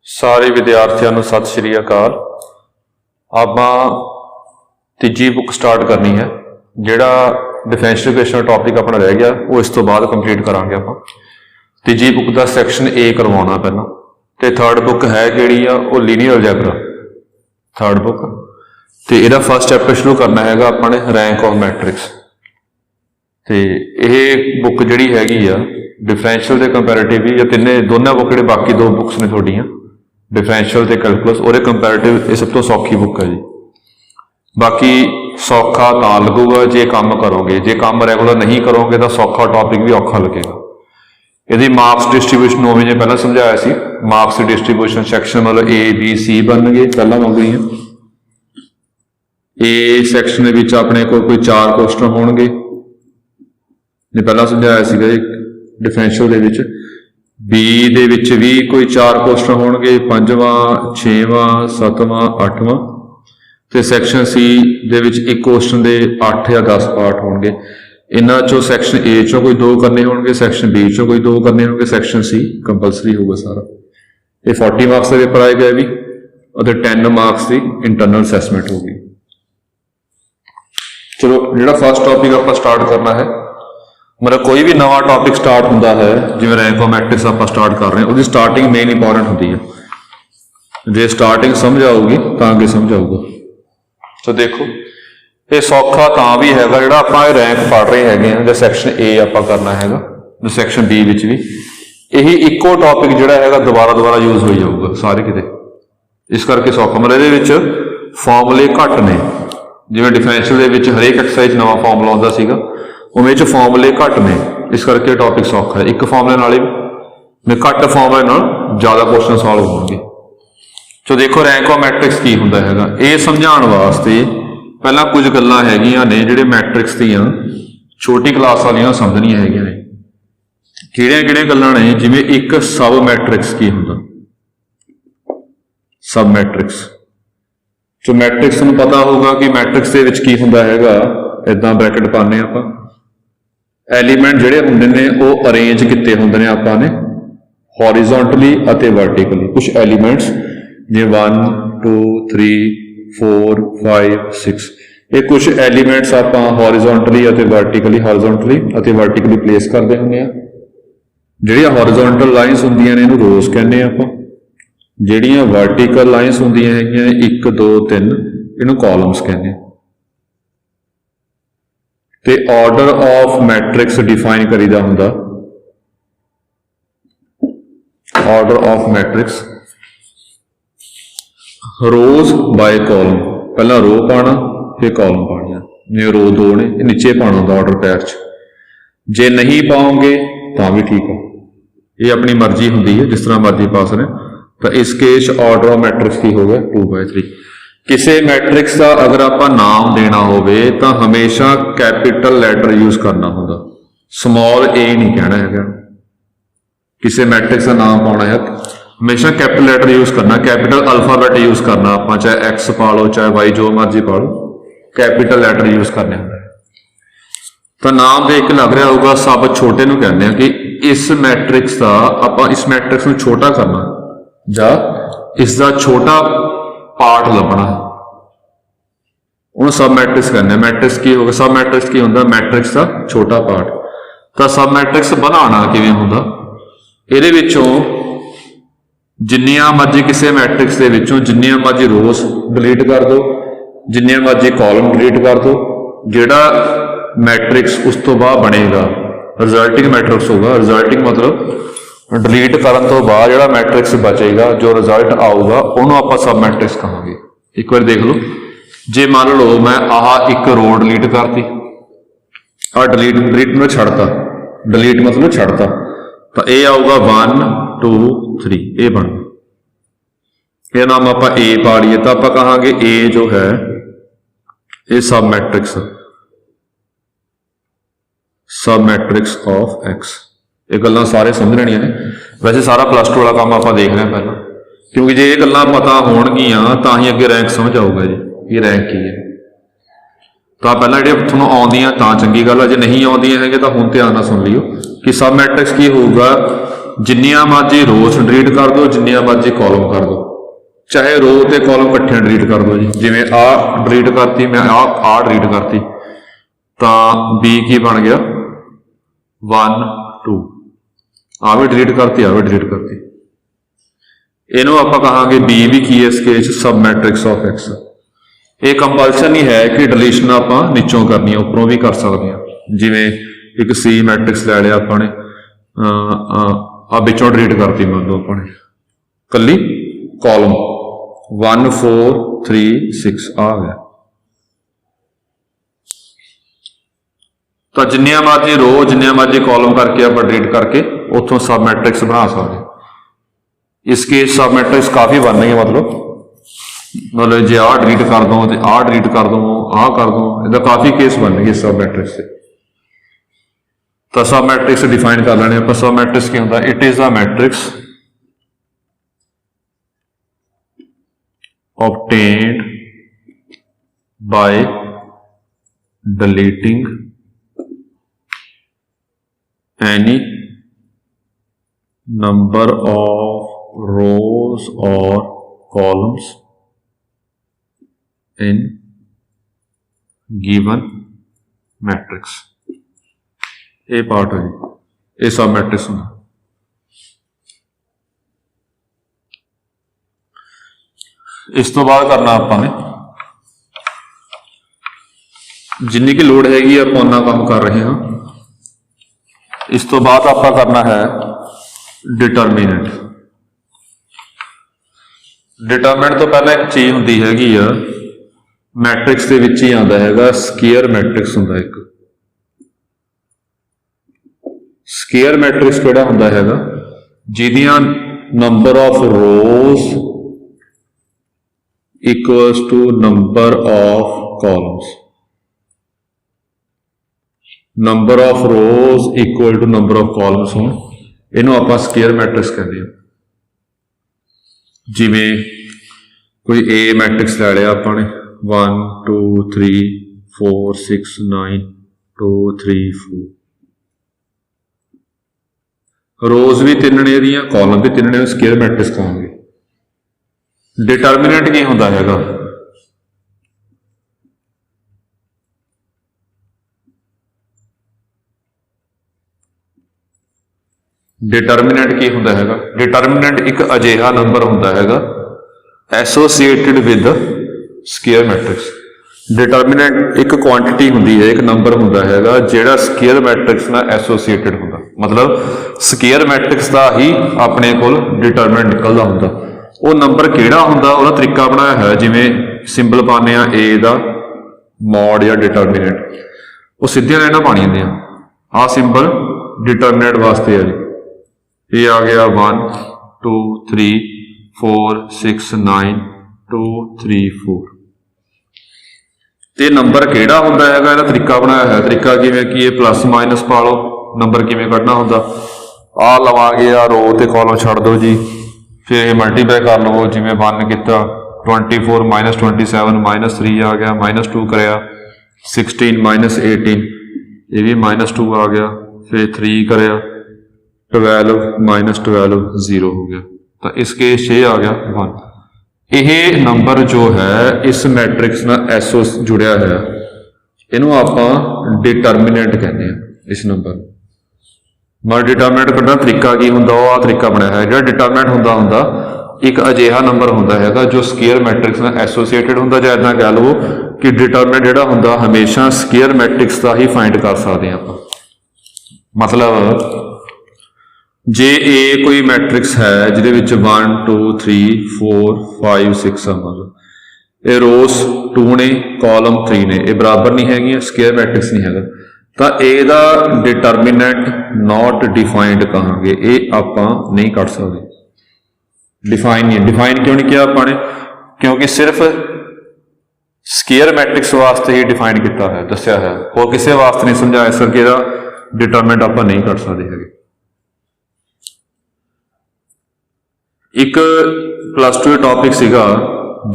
ਸਾਰੇ ਵਿਦਿਆਰਥੀਆਂ ਨੂੰ ਸਤਿ ਸ਼੍ਰੀ ਅਕਾਲ। ਆਪਾਂ ਤੀਜੀ ਬੁੱਕ ਸਟਾਰਟ ਕਰਨੀ ਹੈ। ਜਿਹੜਾ ਡਿਫੈਂਸ ਐਜੂਕੇਸ਼ਨ ਟੌਪਿਕ ਆਪਣਾ ਰਹਿ ਗਿਆ ਉਹ ਇਸ ਤੋਂ ਬਾਅਦ ਕੰਪਲੀਟ ਕਰਾਂਗੇ। ਆਪਾਂ ਤੀਜੀ ਬੁੱਕ ਦਾ ਸੈਕਸ਼ਨ ਏ ਕਰਵਾਉਣਾ ਪਹਿਲਾਂ, ਤੇ ਥਰਡ ਬੁੱਕ ਹੈ ਜਿਹੜੀ ਆ ਉਹ ਲੀਨੀਅਰ ਅਲਜੈਬਰਾ ਥਰਡ ਬੁੱਕ, ਤੇ ਇਹਦਾ ਫਸਟ ਚੈਪਟਰ ਸ਼ੁਰੂ ਕਰਨਾ ਹੈਗਾ ਆਪਾਂ ਨੇ ਰੈਂਕ ਆਫ ਮੈਟ੍ਰਿਕਸ। ਤੇ ਇਹ ਬੁੱਕ ਜਿਹੜੀ ਹੈਗੀ ਆ ਡਿਫਰੈਂਸ਼ੀਅਲ ਦੇ ਕੰਪੈਰੇਟਿਵ ਜਾਂ ਦੋਨਾਂ ਬੁੱਕ ਜਿਹੜੇ ਬਾਕੀ ਦੋ ਬੁੱਕਸ ਨੇ ਤੁਹਾਡੀਆਂ डिफरेंशियल ते कैलकुलस और कंपैरेटिव, ये सब तो सौखी बुक है जी। बाकी सौखा तां लगूगा जे काम करोगे, जे काम रेगुलर नहीं करोगे तो सौखा टॉपिक भी औखा लगेगा। यदि मार्क्स डिस्ट्रीब्यूशन उवें जो पहला समझाया सी, मार्क्स डिस्ट्रीब्यूशन सैक्शन मतलब ए बी सी बन गए पहला हो गई। ए सैक्शन के अपने कोई 4 क्वेश्चन होणगे, ने पहला समझाया सीगा डिफरेंशियल दे विच। बी दे विच भी कोई 4 क्वेश्चन होणगे, 5वां 6वां 7वां 8वां, ते सैक्शन सी दे विच एक क्वेश्चन दे 8 या 10 पार्ट होणगे। इन्हां चों सैक्शन ए चों कोई 2 करने होणगे, सैक्शन बी चों कोई 2 करने होणगे, सैक्शन सी कंपलसरी होगा सारा। ये 40 मार्क्स का पेपर आएगा भी, और 10 मार्क्स की इंटरनल असैसमेंट होगी। चलो जिहड़ा फर्स्ट टॉपिक आपां स्टार्ट करना है, मतलब कोई भी नवा टॉपिक स्टार्ट होंदा है जिवें रैंक ऑफ मैट्रिक्स आप स्टार्ट कर रहे हैं, उसकी स्टार्टिंग मेन इंपॉर्टेंट होती है। जे स्टार्टिंग समझ आऊगी तो आगे समझ आऊगा। तो देखो ये सौखा तां भी हैगा जिहड़ा आपां रैंक पढ़ रहे हैं, जो सैक्शन ए आपां करना हैगा, जो सैक्शन बी विच भी यही इक्को टॉपिक जिहड़ा हैगा दोबारा यूज हो जाऊगा सारे किते, इस करके सौखा। मतलब इहदे विच फॉर्मूले घट ने, जिवें डिफरेंशियल दे विच हरेक एक्सरसाइज नवा फॉर्मूला आउंदा सीगा, उमें फॉर्मूले घट ने, इस करके टॉपिक सौखा है। एक फॉर्मूले नाल भी घट फॉर्मूले नाल ज़्यादा क्वेश्चन सॉल्व होंगे। तो देखो रैंक ऑफ मैट्रिक्स की हुंदा हैगा, ये समझाउण वास्ते पहला कुछ गल्लां हैगियां ने जिहड़े मैट्रिक्स दियां छोटी क्लास वालियां समझणीआं हैगियां ने। किहड़ियां गल्लां ने, जिवें एक सब मैट्रिक्स की हुंदा, सब मैट्रिक्स। तो मैट्रिक्स नूं पता होगा कि मैट्रिक्स दे विच की हुंदा हैगा, इदां ब्रैकेट पाने आपां, एलीमेंट जिहड़े हुंदे ने वो अरेंज किते हुंदे ने आपां ने हॉरिजोंटली अते वर्टिकली। कुछ एलीमेंट्स जिवें 1 2 3 4 5 6, ये कुछ एलीमेंट्स आपां हॉरिजोंटली अते वर्टिकली प्लेस करदे हुंदे आ। जिहड़ियां हॉरिजोंटल लाइनस हुंदियां ने इहनूं रोज कहने आपां, जिहड़ियां वर्टिकल लाइनस हुंदियां हैगियां 1 2 3 इहनूं कॉलम्स कहने। ते ऑर्डर ऑफ मैट्रिक्स डिफाइन करीदा हुंदा, order of matrix rows by column, पहला रो पाना फिर कॉलम पानिया, जे रो 2 ने नीचे पाना होंदा ऑर्डर पैर च। जे नहीं पाओगे तो भी ठीक है, ये अपनी मर्जी हुंदी है, जिस तरह मर्जी पा सकते। तो इस केस ऑर्डर ऑफ मैट्रिक्स की हो गया 2/3। किसी मैट्रिक्स का अगर आप नाम देना होवे तो हमेशा कैपिटल लैटर यूज करना होगा, स्मॉल ए नहीं कहना है। किसी मैट्रिक्स का नाम पाना है हमेशा कैपिटल लैटर यूज करना, कैपिटल अल्फाबेट यूज करना। आप चाहे एक्स पा लो चाहे वाई, जो मर्जी पा लो, कैपिटल लैटर यूज करने होंगे। तो नाम देख के लग रहा होगा सब छोटे नूं कहते हैं कि इस मैट्रिक्स का आप इस मैट्रिक्स नूं छोटा करना या इसका छोटा पार्ट लभना, उन्हें सब मैट्रिक्स कहने। मैट्रिक्स की होगा, सब मैट्रिक्स की होंदा मैट्रिक्स का छोटा पार्ट। तो सब मैट्रिक्स बनाना किवें हुंदा, इहदे विचों जिन्नियां मर्जी किसी मैट्रिक्स दे विचों जिन्नियां मर्जी रोज डिलीट कर दो, जिन्नियां मर्जी कॉलम डिलीट कर दो, जिहड़ा मैट्रिक्स उस तो बाद बनेगा रिजल्टिंग मैट्रिक्स होगा। रिजल्टिंग मतलब डिलीट करन तो बाद जिहड़ा मैट्रिक्स बचेगा, जो रिजल्ट आऊगा उन्होंने आप सब मैट्रिक्स कहांगे। एक बार देख लो, जे मान लो मैं आह एक रो डिलीट करती, डिलीट मतलब छड़ता, डिलीट मतलब छड़ता, तो ये आऊगा 1 2 3, ये बन ये नाम आप ए पाड़िए तो आप कहांगे ए जो है ये सब मैट्रिक्स ऑफ एक्स। ये गल्लां सारे समझ लेनियां ने। वैसे सारा प्लस 2 वाला काम आप देख रहे हैं पहला, क्योंकि जे ये गल्लां पता होणगियां तां ही अगे रैंक समझ आऊगा जी, ये रैंक की है। तो पहला जो तुहानूं आउंदियां तां चंगी गल है, जे नहीं आउंदियां हैगे तो हुण ध्यान नाल सुन लियो कि सब मैट्रिक्स की होऊगा जिन्नियां मर्जी रोज डिलीट कर दो, जिन्नियां मर्जी कॉलम कर दो, चाहे रो ते कॉलम इकट्ठे डिलीट कर दो जी। जिवें आ डिलीट करती, मैं आ डिलीट करती, तो बी की बन गया 1 2, आ भी डिलीट करती, आ भी डिलीट करती। इनू आप कहांगे बी भी की है इसके सब मैट्रिक्स ऑफ एक्स। ये कंपलसन नहीं है कि डिलीशन आप नीचों करनी है, उपरों भी कर सकते हैं। जिवें एक सी मैट्रिक्स लै लिया अपने, आ बिचों डिलीट करती, मान लो अपने कली कॉलम 1 4 3 6 आ गया। तो जिन्नियां मर्जी रो, जिन्नियां मर्जी कॉलम करके आप डिलीट करके उतों सब मैट्रिक्स बना सकते। इसके सब मैट्रिक्स काफ़ी बन रही है, मतलब जे आ डिलीट कर दो तो आ डिलीट कर दो, आ कर दो, इदा काफ़ी केस बन गए सब मैट्रिक्स से। तो सब मैट्रिक्स डिफाइन कर लेने आप। सब मैट्रिक्स क्या होता है? It is a matrix obtained by deleting any number of rows or columns in given matrix। ये पार्ट है जी, ये सब मैट्रिक्स होना। इस तो बाद करना आपने जिन्नी की लोड़ हैगी आप उन्ना काम कर रहे हैं। इस तो बाद आप करना है डिटरमिनेंट। डिटरमिनेंट तो पहले एक चीज होंगी हैगी आ, मैट्रिक्स के विच ही आता है स्केयर मैट्रिक्स होंदा एक। स्केयर मैट्रिक्स किहड़ा होंदा हैगा? जिहदियां number of rows equals to number of columns. Number of rows equal to number of columns हो, इनू आप स्केयर मैट्रिक्स कहते हैं। जिमें कोई ए मैट्रिक्स लै लिया अपने 1 2 3 4 6 9 2 3 4, रोज भी तीन ने दी, कॉलम भी तीन ने, स्केयर मैट्रिक्स कहांगे। डिटरमिनेंट की होंदा हैगा? डिटरमिनेंट की होंदा हैगा? डिटरमिनेंट एक अजिहा नंबर होंदा हैगा एसोसीएटेड विद स्केयर मैट्रिक्स। डिटरमिनेंट एक क्वांटिटी होंदी है, एक नंबर होंदा हैगा जिहड़ा स्केयर मैट्रिक्स नाल एसोसीएटेड होंदा। मतलब स्केयर मैट्रिक्स का ही अपने कोल डिटरमिनेंट निकलदा होंदा। वो नंबर किहड़ा होंदा, उसदा तरीका बनाया है। जिवें सिंबल पाने आ ए दा मॉड या डिटरमिनेंट, वो सीधियां लाइनां पाणियां हुंदियां। आ सिंबल डिटरमिनेंट वास्ते है जी। ये आ गया 1 2 3 4 6 9 2 3 4। ते नंबर किहड़ा हुंदा हैगा, इहदा तरीका बनाया है। तरीका किवें कि प्लस माइनस पा लो, नंबर किवें कढना हुंदा। आ लवांगे, आ रो ते कॉलम छड्ड दो जी, फिर मल्टीप्लाई कर लवो। जिवें 1 किया 24 माइनस 27 माइनस 3 आ गया, माइनस 2 कराया 16 माइनस 18, ये भी माइनस 2 आ गया, फिर 3 कराया 12 माइनस 12 0 हो गया। तो इस केस 6 आ गया 1। यह नंबर जो है इस मैट्रिक्स नाल एसो जुड़िया है, इनू आपां डिटरमिनेंट कहते हैं। इस नंबर मगर डिटरमिनेंट कढ़ना तरीका की हुंदा, वो तरीका बनाया है। जो डिटरमिनेंट हुंदा एक अजिहा नंबर हुंदा है जो स्केयर मैट्रिक्स नाल एसोसीएटेड हुंदा, जां इदां कह लो कि डिटरमिनेंट जिहड़ा हुंदा हमेशा स्केयर मैट्रिक्स का ही फाइंड कर सकते हैं आपां। मतलब जे ए कोई मैट्रिक्स है जिहदे विच 1 2 3 4 5 6 आ, मतलब ये रोज 2 ने कॉलम 3 ने, ये बराबर नहीं हैगी, स्केयर मैट्रिक्स नहीं हैगा, तो ए दा डिटरमिनेंट नॉट डिफाइंड कहांगे। ये आपां नहीं कढ सकते। डिफाइन नहीं, डिफाइन क्यों नहीं किया आपां ने? क्योंकि सिर्फ स्केयर मैट्रिक्स वास्ते ही डिफाइन किया है, दस्या है, और किसी वास्ते नहीं समझाया। इस करके डिटरमिनेंट आपां नहीं कढ सकते हैगे। एक प्लस 2 टॉपिक सीगा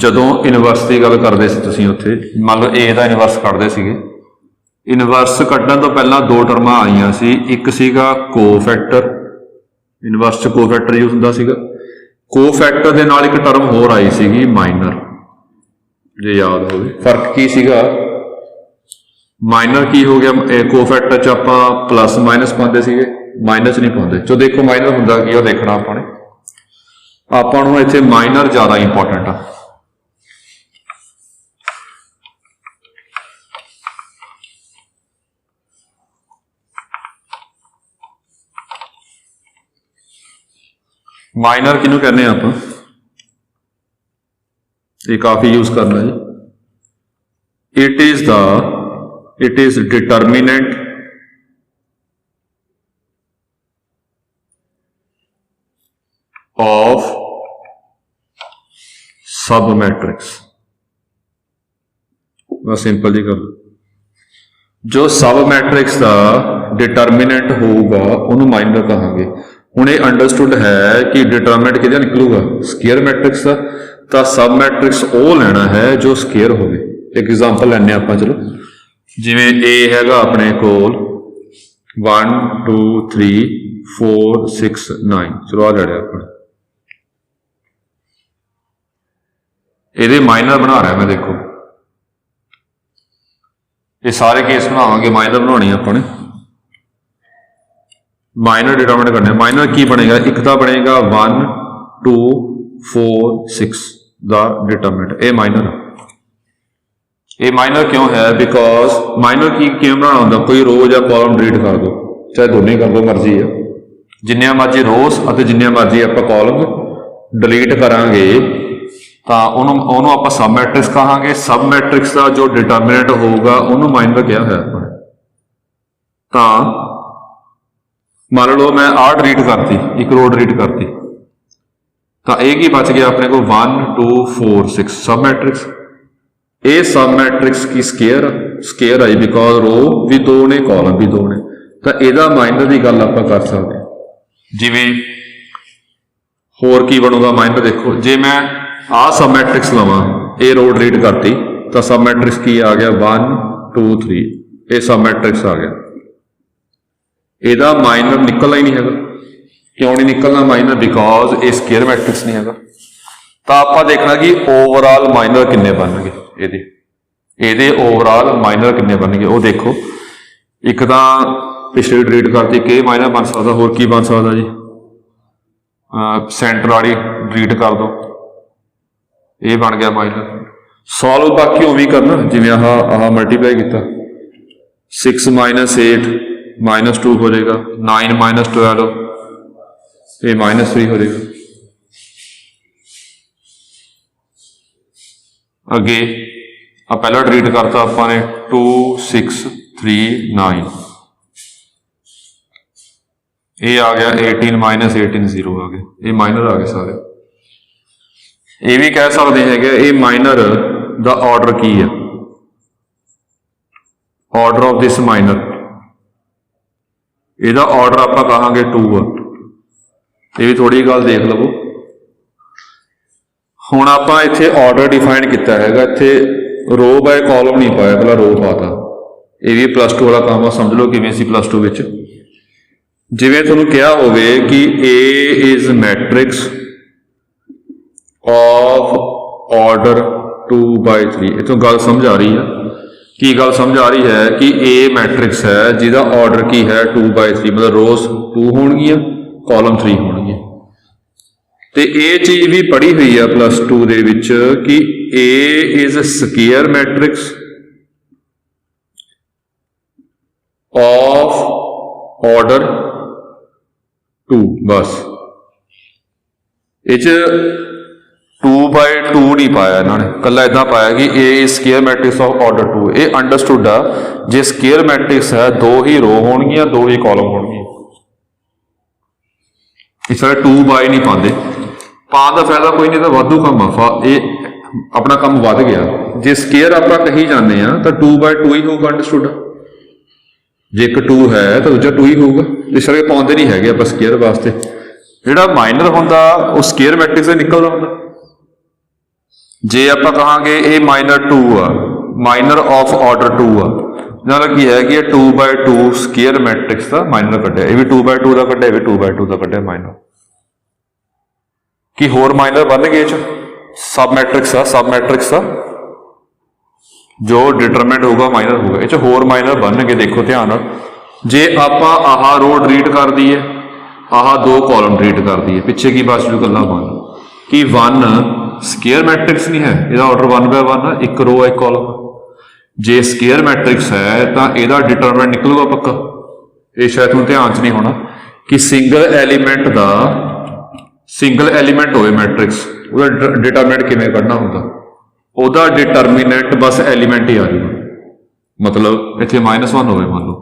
जदों इनवर्स की गल करते सी तुसीं, उत्थे मान लो ए दा इनवर्स कढदे सीगे। इनवर्स कढ़न तो पहला 2 टर्मां आईयां सी, एक सीगा कोफैक्टर ਇਨਵਰਸ 'ਚ ਕੋਫੈਕਟਰ ਯੂਜ਼ ਹੁੰਦਾ ਸੀਗਾ। ਕੋਫੈਕਟਰ ਦੇ ਨਾਲ ਇੱਕ ਟਰਮ ਹੋਰ ਆਈ ਸੀਗੀ ਮਾਈਨਰ, ਜੇ ਯਾਦ ਹੋਵੇ। ਫਰਕ ਕੀ ਸੀਗਾ, ਮਾਈਨਰ ਕੀ ਹੋ ਗਿਆ, ਕੋਫੈਕਟਰ 'ਚ ਆਪਾਂ ਪਲੱਸ ਮਾਈਨਸ ਪਾਉਂਦੇ ਸੀਗੇ, ਮਾਈਨਸ 'ਚ ਨਹੀਂ ਪਾਉਂਦੇ। ਜੋ ਦੇਖੋ ਮਾਈਨਰ ਹੁੰਦਾ ਕੀ, ਉਹ ਦੇਖਣਾ ਆਪਾਂ ਨੂੰ ਇੱਥੇ ਮਾਈਨਰ ਜ਼ਿਆਦਾ ਇੰਪੋਰਟੈਂਟ ਆ। ਮਾਈਨਰ ਕਿਹਨੂੰ ਕਹਿੰਦੇ ਆ ਆਪਾਂ, ਇਹ ਕਾਫੀ ਯੂਜ਼ ਕਰਨਾ ਜੀ। ਇਟ ਇਜ਼ ਡਿਟਰਮੀਨੈਂਟ of सब मैट्रिक्स। बस सिंपल जी कर, जो सब मैट्रिक्स का डिटरमिनेंट होगा उन्होंने माइनर कहांगे। हुण ये अंडरस्टूड है कि डिटरमिनेंट किहदा निकलूगा, स्केयर मैट्रिक्स का। तो सब मैट्रिक्स वो लेना है जो स्केयर हो। एक एग्जाम्पल लैने आप, चलो जिवें ए हैगा अपने कोल 1 2 3 4 6 9, चलो आ ले लिया अपने, ਇਹਦੇ ਮਾਈਨਰ ਬਣਾ ਰਿਹਾ ਮੈਂ। ਦੇਖੋ ਇਹ ਸਾਰੇ ਕੇਸ ਬਣਾਵਾਂਗੇ, ਮਾਈਨਰ ਬਣਾਉਣੀ ਆਪਾਂ ਨੇ। ਮਾਈਨਰ ਡਿਟਰਮਿਨ ਕਰਨੇ। ਮਾਈਨਰ ਕੀ ਬਣੇਗਾ, ਇੱਕ ਤਾਂ ਬਣੇਗਾ 1 2 4 6 ਦਾ ਡਿਟਰਮਿਨੈਂਟ। ਇਹ ਮਾਈਨਰ, ਇਹ ਮਾਈਨਰ ਕਿਉਂ ਹੈ, ਬਿਕੋਜ਼ ਮਾਈਨਰ ਕੀ ਕਿਵੇਂ ਬਣਾਉਣਾ ਹੁੰਦਾ, ਕੋਈ ਰੋ ਜਾਂ ਕਾਲਮ ਡਿਲੀਟ ਕਰ ਦਿਓ, ਚਾਹੇ ਦੋਨੇ ਕਰ ਦਿਓ, ਮਰਜ਼ੀ ਆ। ਜਿੰਨੀਆਂ ਮਰਜ਼ੀ ਰੋਸ ਅਤੇ ਜਿੰਨੀਆਂ ਮਰਜ਼ੀ ਆਪਾਂ ਕਾਲਮ ਡਿਲੀਟ ਕਰਾਂਗੇ ਤਾਂ ਉਹਨੂੰ ਆਪਾਂ ਸਬ ਮੈਟ੍ਰਿਕਸ ਕਹਾਂਗੇ। ਸਬ ਮੈਟ੍ਰਿਕਸ ਦਾ ਜੋ ਡਿਟਰਮਿਨੈਂਟ ਹੋਊਗਾ ਉਹਨੂੰ ਮਾਈਨਰ ਕਿਹਾ ਹੋਇਆ ਆਪਾਂ ਨੇ। ਤਾਂ ਮੰਨ ਲਓ ਮੈਂ ਆਹ ਡਿਲੀਟ ਕਰਤੀ, ਇੱਕ ਰੋ ਡਿਲੀਟ ਕਰਤੀ, ਤਾਂ ਇਹ ਕੀ ਬਚ ਗਿਆ ਆਪਣੇ ਕੋਲ 1 2 4 6 ਸਬ ਮੈਟ੍ਰਿਕਸ। ਇਹ ਸਬ ਮੈਟ੍ਰਿਕਸ ਕੀ ਸਕੇਅਰ ਆਈ, ਬਿਕੋਜ਼ ਰੋ ਵੀ ਦੋ ਨੇ, ਕਾਲਮ ਵੀ ਦੋ ਨੇ। ਤਾਂ ਇਹਦਾ ਮਾਈਨਰ ਦੀ ਗੱਲ ਆਪਾਂ ਕਰ ਸਕਦੇ ਹਾਂ। ਜਿਵੇਂ ਹੋਰ ਕੀ ਬਣੂਗਾ ਮਾਈਨਰ, ਦੇਖੋ ਜੇ ਮੈਂ ਆਹ ਸਬ ਮੈਟ੍ਰਿਕਸ ਲਵਾਂ, ਇਹ ਰੋ ਡਿਲੀਟ ਕਰਤੀ, ਤਾਂ ਸਬ ਮੈਟ੍ਰਿਕਸ ਕੀ ਆ ਗਿਆ 1 2 3, ਇਹ ਸਬ ਮੈਟ੍ਰਿਕਸ ਆ ਗਿਆ। ਇਹਦਾ ਮਾਈਨਰ ਨਿਕਲਣਾ ਹੀ ਨਹੀਂ ਹੈਗਾ। ਕਿਉਂ ਨਹੀਂ ਨਿਕਲਣਾ ਮਾਈਨਰ, ਬਿਕੋਜ਼ ਇਹ ਸਕੇਅਰ ਮੈਟ੍ਰਿਕਸ ਨਹੀਂ ਹੈਗਾ। ਤਾਂ ਆਪਾਂ ਦੇਖਣਾ ਕਿ ਓਵਰਆਲ ਮਾਈਨਰ ਕਿੰਨੇ ਬਣਨਗੇ, ਇਹਦੇ ਓਵਰਆਲ ਮਾਈਨਰ ਕਿੰਨੇ ਬਣਨਗੇ। ਉਹ ਦੇਖੋ, ਇੱਕ ਤਾਂ ਪਿਛਲੀ ਡਿਲੀਟ ਕਰਤੀ, ਕਿ ਮਾਈਨਰ ਬਣ ਸਕਦਾ, ਹੋਰ ਕੀ ਬਣ ਸਕਦਾ ਜੀ, ਸੈਂਟਰ ਵਾਲੀ ਡਿਲੀਟ ਕਰ ਦੋ, ਇਹ ਬਣ ਗਿਆ ਮਾਈਨਰ। ਸੋਲਵ ਬਾਕੀ ਉਵੇਂ ਹੀ ਕਰਨਾ, ਜਿਵੇਂ ਆਹ ਮਲਟੀਪਲਾਈ ਕੀਤਾ, 6 - 8 -2 ਹੋ ਜਾਏਗਾ, 9 - 12 ਇਹ -3 ਹੋ ਜਾਏਗਾ। ਅੱਗੇ ਆ ਪਹਿਲਾਂ ਡਿਲੀਟ ਕਰਤਾ ਆਪਾਂ ਨੇ 2 6 3 9, ਇਹ ਆ ਗਿਆ 18 - 18 0 ਆ ਗਿਆ, ਇਹ ਮਾਈਨਰ ਆ ਗਏ ਸਾਰੇ। ਇਹ ਵੀ ਕਹਿ ਸਕਦੇ ਹੈਗੇ ਇਹ ਮਾਈਨਰ ਦਾ ਆਰਡਰ ਕੀ ਹੈ, ਆਰਡਰ ਆਫ ਦਿਸ ਮਾਈਨਰ, ਇਹਦਾ ਆਰਡਰ ਆਪਾਂ ਕਹਾਂਗੇ 2 ਆ। ਇਹ ਵੀ ਥੋੜੀ ਗੱਲ ਦੇਖ ਲਵੋ। ਹੁਣ ਆਪਾਂ ਇੱਥੇ ਆਰਡਰ ਡਿਫਾਈਨ ਕੀਤਾ ਹੈਗਾ, ਇੱਥੇ ਰੋ ਬਾਏ ਕਾਲਮ ਨਹੀਂ ਪਾਇਆ, ਪਹਿਲਾਂ ਰੋ ਪਾਤਾ। ਇਹ ਵੀ +2 ਵਾਲਾ ਕੰਮ ਆ, ਸਮਝ ਲਓ ਕਿਵੇਂ ਸੀ +2 ਵਿੱਚ। ਜਿਵੇਂ ਤੁਹਾਨੂੰ ਕਿਹਾ ਹੋਵੇ ਕਿ A is matrix of order 2/3, इतों गल समझ आ रही है। की गल समझ आ रही है कि ए मैट्रिक्स है जिसका ऑर्डर की है 2/3, मतलब रोज 2 होणगियां, कॉलम 3 होणगियां। ते ये चीज भी पढ़ी हुई है +2 दे विच कि A is square matrix of order 2, बस ये 2/2 नहीं पाया इन्होंने, कला इदा पाया कि ए स्केयर मैट्रिक्स ऑफ ऑर्डर 2। ये अंडरस्टूड आ, जे स्केयर मैट्रिक्स है 2 ही रो होणगियां 2 ही कॉलम होणगियां, इस तरह 2/2 नहीं पाते। पाने का फायदा कोई नहीं, तो वाधू काम आ, ये अपना काम वध गया। जे स्केयर आप कही जाने तो 2/2 ही होगा, अंडरस्टूड। जे एक 2 है तो दूजा 2 ही होगा, इस तरह पाते नहीं है आप स्केयर वास्ते। जिहड़ा माइनर होंदा वो स्केयर मैट्रिक्स से निकलदा होंदा। जे आप कहांगे ये -2 आ, माइनर ऑफ ऑर्डर 2 आ, ਨਾਲ ਕੀ ਹੈ ਕਿ ਇਹ 2/2 ਸਕੁਅਰ ਮੈਟ੍ਰਿਕਸ ਦਾ ਮਾਈਨਰ ਕੱਢਿਆ, ਇਹ ਵੀ 2/2 ਦਾ ਕੱਢਿਆ, ਇਹ ਵੀ 2/2 ਦਾ ਕੱਢਿਆ ਮਾਈਨਰ। ਕੀ ਹੋਰ ਮਾਈਨਰ ਬਣ ਗਏ ਇਹ ਚ? ਸਬ ਮੈਟ੍ਰਿਕਸ ਆ ਜੋ ਡਿਟਰਮਿਨੈਂਟ ਹੋਊਗਾ ਮਾਈਨਰ ਹੋਊਗਾ, ਇਹ ਚ ਹੋਰ ਮਾਈਨਰ ਬਣਨਗੇ। ਦੇਖੋ ਧਿਆਨ ਨਾਲ, ਜੇ ਆਪਾਂ ਆਹ ਰੋ ਡਿਲੀਟ ਕਰ ਦਈਏ, ਆਹ ਦੋ ਕਾਲਮ ਡਿਲੀਟ ਕਰ ਦਈਏ, ਪਿੱਛੇ ਕੀ ਬਚ ਜੂ? ਇਕੱਲਾ 1। ਕੀ 1 ਸਕੁਅਰ ਮੈਟ੍ਰਿਕਸ ਨਹੀਂ ਹੈ? ਇਹਦਾ ਆਰਡਰ 1/1 ਆ, ਇੱਕ ਰੋ ਇੱਕ ਕਾਲਮ। ਜੇ ਸਕੁਅਰ ਮੈਟ੍ਰਿਕਸ ਹੈ ਤਾਂ ਇਹਦਾ ਡਿਟਰਮਿਨੈਂਟ ਨਿਕਲੂਗਾ ਪੱਕਾ। ਇਹ ਸ਼ਾਇਦ ਤੁਹਾਨੂੰ ਧਿਆਨ ਚ ਨਹੀਂ ਹੋਣਾ ਕਿ ਸਿੰਗਲ ਐਲੀਮੈਂਟ ਹੋਵੇ ਮੈਟ੍ਰਿਕਸ, ਉਹਦਾ ਡਿਟਰਮਿਨੈਂਟ ਕਿਵੇਂ ਕੱਢਣਾ ਹੁੰਦਾ? ਉਹਦਾ ਡਿਟਰਮੀਨੈਂਟ ਬਸ ਐਲੀਮੈਂਟ ਹੀ ਆ ਜਾਊਗਾ। ਮਤਲਬ ਇੱਥੇ -1 ਹੋਵੇ, ਮੰਨ ਲਓ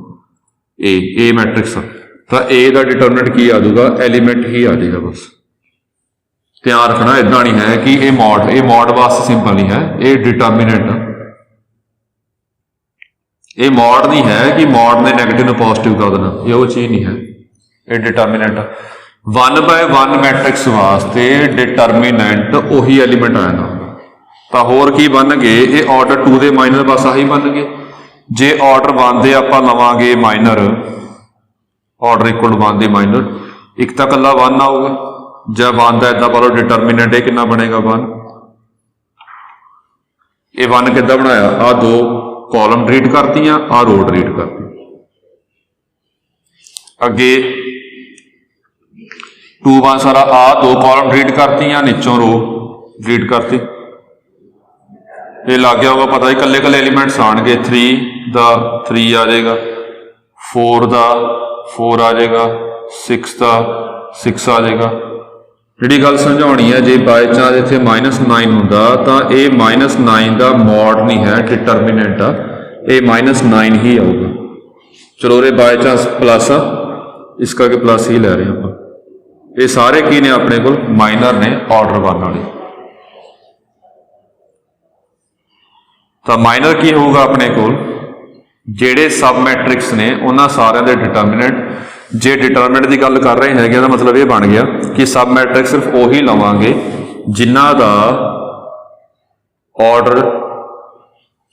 A ਮੈਟ੍ਰਿਕਸ ਆ, ਤਾਂ A ਦਾ ਡਿਟਰਮੀਨੈਂਟ ਕੀ ਆ ਜਾਊਗਾ? ਐਲੀਮੈਂਟ ਹੀ ਆ ਜਾਏਗਾ ਬਸ। ਧਿਆਨ ਰੱਖਣਾ, ਇਦਾਂ ਨਹੀਂ ਹੈ ਕਿ ਇਹ ਮੋਡ ਵਾਸਤੇ ਸਿੰਪਲ ਨਹੀਂ ਹੈ, ਇਹ ਡਿਟਰਮੀਨੈਂਟ ਆ। ਇਹ ਮੋਡ ਨਹੀਂ ਹੈ ਕਿ ਮੋਡ ਨੇ ਨੈਗੇਟਿਵ ਨੂੰ ਪੋਜ਼ਿਟਿਵ ਕਰ ਦੇਣਾ, ਇਹ ਉਹ ਚੀਜ਼ ਨਹੀਂ ਹੈ, ਇਹ ਡਿਟਰਮੀਨੈਂਟ ਆ। 1/1 ਮੈਟ੍ਰਿਕਸ ਵਾਸਤੇ ਡਿਟਰਮੀਨੈਂਟ ਉਹੀ ਐਲੀਮੈਂਟ ਆ ਜਾਂਦਾ। ਤਾਂ ਹੋਰ ਕੀ ਬਣ ਗਏ? ਇਹ ਆਰਡਰ 2 ਦੇ ਮਾਈਨਰ ਬਸ ਆਹੀ ਬਣ ਗਏ। ਜੇ ਆਰਡਰ 1 ਦੇ ਆਪਾਂ ਲਵਾਂਗੇ ਮਾਈਨਰ, ਆਰਡਰ ਇਕੁਅਲ ਟੂ 1 ਦੇ ਮਾਈਨਰ, ਇੱਕ ਤਾਂ ਇਕੱਲਾ 1 ਆਊਗਾ। ਜਦ 1 ਦਾ ਏਦਾਂ ਪਾ ਲਓ ਡਿਟਰਮੀਨੈਂਟ, ਇਹ ਕਿੰਨਾ ਬਣੇਗਾ? 1। ਇਹ 1 ਕਿੱਦਾਂ ਬਣਾਇਆ? ਆਹ ਦੋ ਕਾਲਮ ਡਿਲੀਟ ਕਰਤੀਆਂ, ਆਹ ਰੋ ਡਿਲੀਟ ਕਰਤੀ। ਅੱਗੇ 2 1 ਸਾਰਾ, ਆਹ ਦੋ ਕਾਲਮ ਡਿਲੀਟ ਕਰਤੀਆਂ, ਨੀਚੋਂ ਰੋ ਡਿਲੀਟ ਕਰਤੀ। ਇਹ ਲੱਗ ਗਿਆ ਹੋਗਾ ਪਤਾ ਹੀ, ਇਕੱਲੇ ਐਲੀਮੈਂਟਸ ਆਉਣਗੇ। 3 ਦਾ 3 ਆ ਜਾਏਗਾ, 4 ਦਾ 4 ਆ ਜਾਏਗਾ, 6 ਦਾ 6 ਆ ਜਾਏਗਾ। ਜਿਹੜੀ ਗੱਲ ਸਮਝਾਉਣੀ ਹੈ, ਜੇ ਬਾਈ ਚਾਂਸ ਇੱਥੇ -9 ਹੁੰਦਾ ਤਾਂ ਇਹ -9 ਦਾ ਮੋਡ ਨਹੀਂ ਹੈ, ਡਿਟਰਮੀਨੈਂਟ ਆ, ਇਹ -9 ਹੀ ਆਊਗਾ। ਚਲੋ ਇਹ ਬਾਈ ਚਾਂਸ ਪਲੱਸ ਆ, ਇਸ ਕਰਕੇ ਪਲੱਸ ਹੀ ਲੈ ਰਹੇ ਆਪਾਂ। ਇਹ ਸਾਰੇ ਕੀ ਨੇ ਆਪਣੇ ਕੋਲ? ਮਾਈਨਰ ਨੇ, ਆਰਡਰ 1 ਵਾਲੇ। ਤਾਂ ਮਾਈਨਰ ਕੀ ਹੋਊਗਾ ਆਪਣੇ ਕੋਲ? ਜਿਹੜੇ ਸਬ ਮੈਟ੍ਰਿਕਸ ਨੇ ਉਹਨਾਂ ਸਾਰਿਆਂ ਦੇ ਡਿਟਰਮੀਨੈਂਟ। ਜੇ ਡਿਟਰਮੀਨੈਂਟ ਦੀ ਗੱਲ ਕਰ ਰਹੇ ਹੈਗੇ ਤਾਂ ਮਤਲਬ ਇਹ ਬਣ ਗਿਆ ਕਿ ਸਬ ਮੈਟ੍ਰਿਕਸ ਸਿਰਫ ਉਹੀ ਲਵਾਂਗੇ ਜਿਨ੍ਹਾਂ ਦਾ ਆਰਡਰ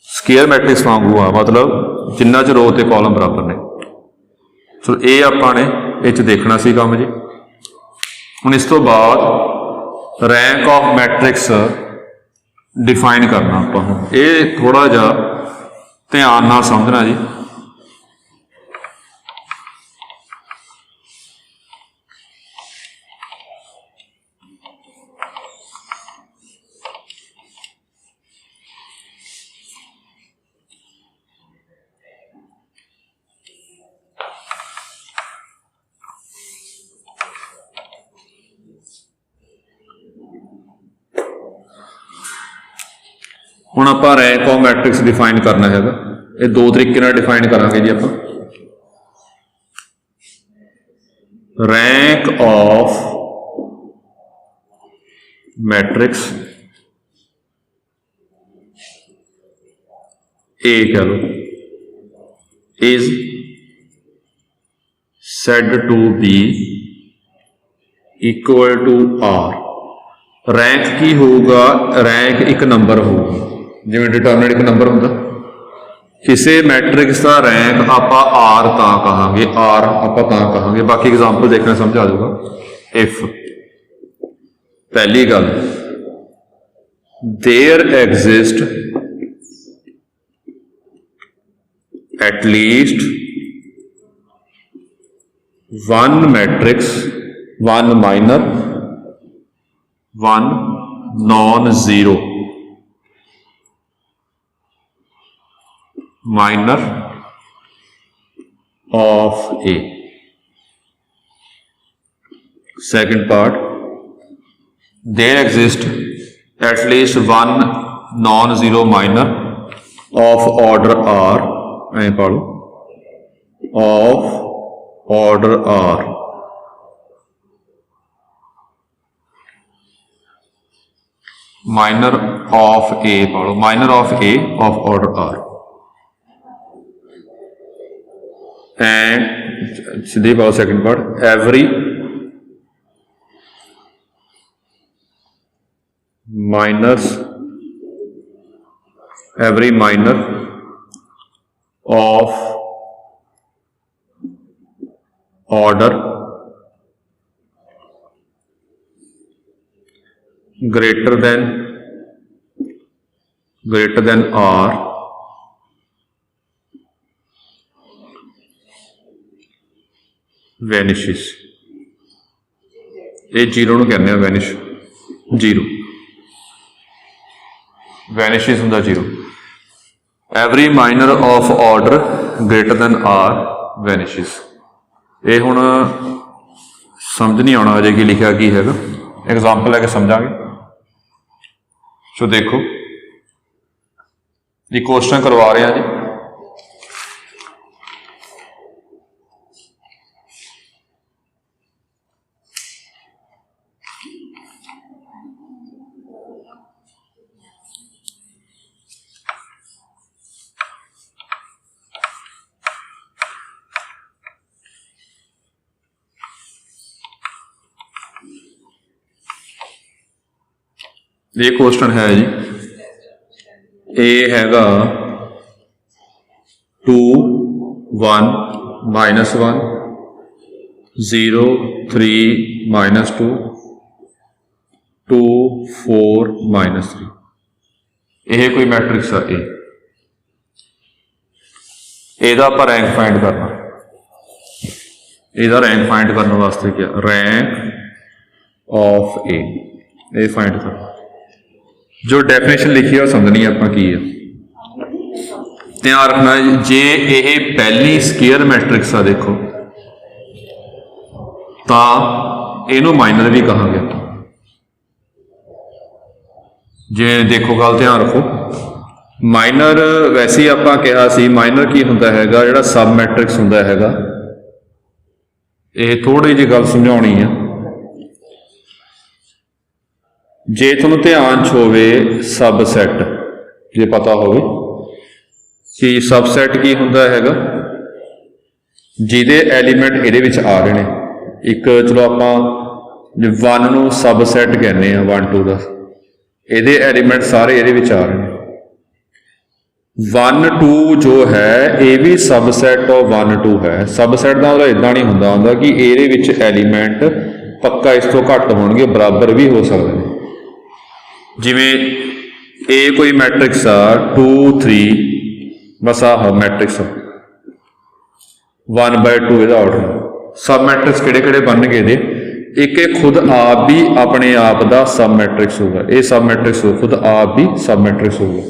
ਸਕੁਅਰ ਮੈਟ੍ਰਿਕਸ ਵਾਂਗੂ ਆ, ਮਤਲਬ ਜਿੰਨਾ ਚ ਰੋ ਤੇ ਕਾਲਮ ਬਰਾਬਰ ਨੇ। ਸੋ ਇਹ ਆਪਾਂ ਨੇ ਇਹ ਚ ਦੇਖਣਾ ਸੀ ਕੰਮ ਜੀ। ਹੁਣ ਇਸ ਤੋਂ ਬਾਅਦ ਰੈਂਕ ਆਫ ਮੈਟ੍ਰਿਕਸ डिफाइन करना आप ये थोड़ा जा ध्यान नाल समझना जी। ਹੁਣ ਆਪਾਂ रैंक ऑफ मैट्रिक्स डिफाइन करना है, ये दो तरीके नाल डिफाइन करांगे जी। आप रैंक ऑफ मैट्रिक्स ए कह लो is said to be equal to R। Rank की होगा? रैंक एक नंबर होगा, जिवें डिटरमिनेंट एक नंबर होंदा। किसी मैट्रिक्स का रैंक आप आर तां कहांगे, आर आप तां कहांगे, बाकी एग्जाम्पल देखना समझ आ जाऊगा। इफ पहली गल there exist at least one matrix, one minor, one non zero minor of A। Second part, there exists at least one non-zero minor of order R, of order R minor of A, minor of A of order R। And सीधे पाओ second part, every minor of order greater than R vanishes। ये zero ਨੂੰ ਕਹਿੰਦੇ ਆ vanish, zero ਵੈਨਿਸ਼ਿਸ ਹੁੰਦਾ zero. Every minor of order greater than R vanishes। ये हुण समझ नहीं आना अजे कि लिखा की हैगा, एग्जाम्पल लैके समझांगे। सो देखो जी क्वेश्चन करवा रहे हैं जी, ये क्वेश्चन है जी, ए हैगा 2 1 -1 0 3 -2 2 4 -3। यह कोई मैट्रिक्स है ए, ਇਹਦਾ ਆਪਾਂ रैंक फाइंड करना। ਇਹਦਾ रैंक फाइंड करने वास्ते क्या, रैंक ऑफ ए ये फाइंड करना। जो डेफिनेशन लिखी है समझनी आप की है, ध्यान रखना जे ये पहली स्केयर मैट्रिक्स आ देखो तो इनू माइनर भी कहांगे। जे देखो गल ध्यान रखो, माइनर वैसे ही आप कहा सी माइनर की होंदा हैगा जिहड़ा सब मैट्रिक्स होंदा हैगा। ये थोड़ी जी गल समझाउणी है, जे तुहानूं ध्यान च होवे सबसैट, जे पता होवे कि सबसैट की हुंदा हैगा, जिहदे एलीमेंट इहदे विच आ रहे ने। एक चलो आपां 1 नूं सबसैट कहने आ 1 2 दा, इहदे एलीमेंट सारे इहदे विच आ रहे ने। 1 2 जो है ये भी सबसैट ऑफ 1 2 है। सबसैट का मतलब इदां नहीं हुंदा कि इहदे विच एलीमेंट पक्का इस तो घट होणगे, बराबर भी हो सकते हैं। जिमें ए कोई मैट्रिक्स आ 2 3, बस आ मैट्रिक्स 1/2 ਇਹਦਾ ऑर्डर। सब मैट्रिक्स किहड़े बन गए दे, एक खुद आप भी अपने आप का सब मैट्रिक्स होगा। ये सब मैट्रिक्स हो खुद आप भी सब मैट्रिक्स होगा,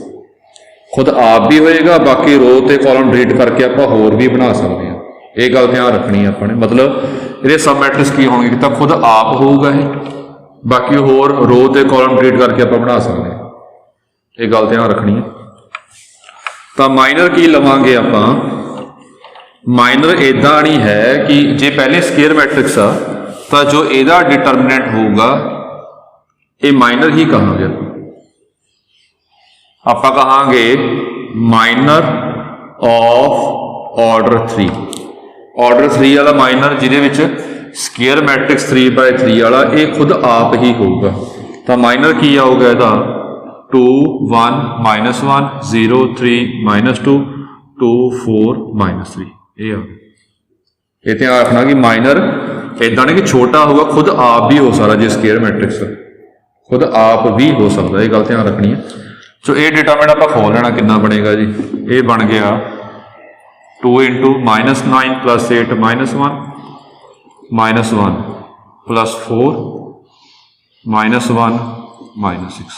खुद आप भी होएगा, बाकी रो ते कॉलम डिलीट करके आप होर भी बना सकते हैं। ये गल ध्यान रखनी है अपने, मतलब ये सब मैट्रिक्स की होंगे तो खुद आप होगा ये, बाकी होर रो ते कॉलम डिलीट करके आप बना सकते हैं। ये गल ध्यान रखनी है। तो माइनर की लवांगे आप, माइनर इदा नहीं है कि जे पहले स्केयर मैट्रिक्स आ तो जो एदा डिटरमिनेंट होगा ये माइनर ही कहांगे। आप कहांगे माइनर ऑफ ऑर्डर 3, ऑर्डर 3 वाला माइनर जिहदे विच स्केयर मैट्रिक्स 3/3 वाला ये खुद आप ही होगा। तो माइनर की आऊगा इसका 2 1 -1 0 3 -2 2 4 -3। ये आ गया। ये ध्यान रखना कि माइनर इदा नहीं कि छोटा होगा, खुद आप भी हो सकता। जो स्केयर मैट्रिक्स खुद आप भी हो सकता, ये गल ध्यान रखनी है। सो ये डिटरमिनेंट आप खोल लेना कितना बनेगा जी, ये बन गया 2 × -9 + 8 -1 -1 + 4 -1 -6।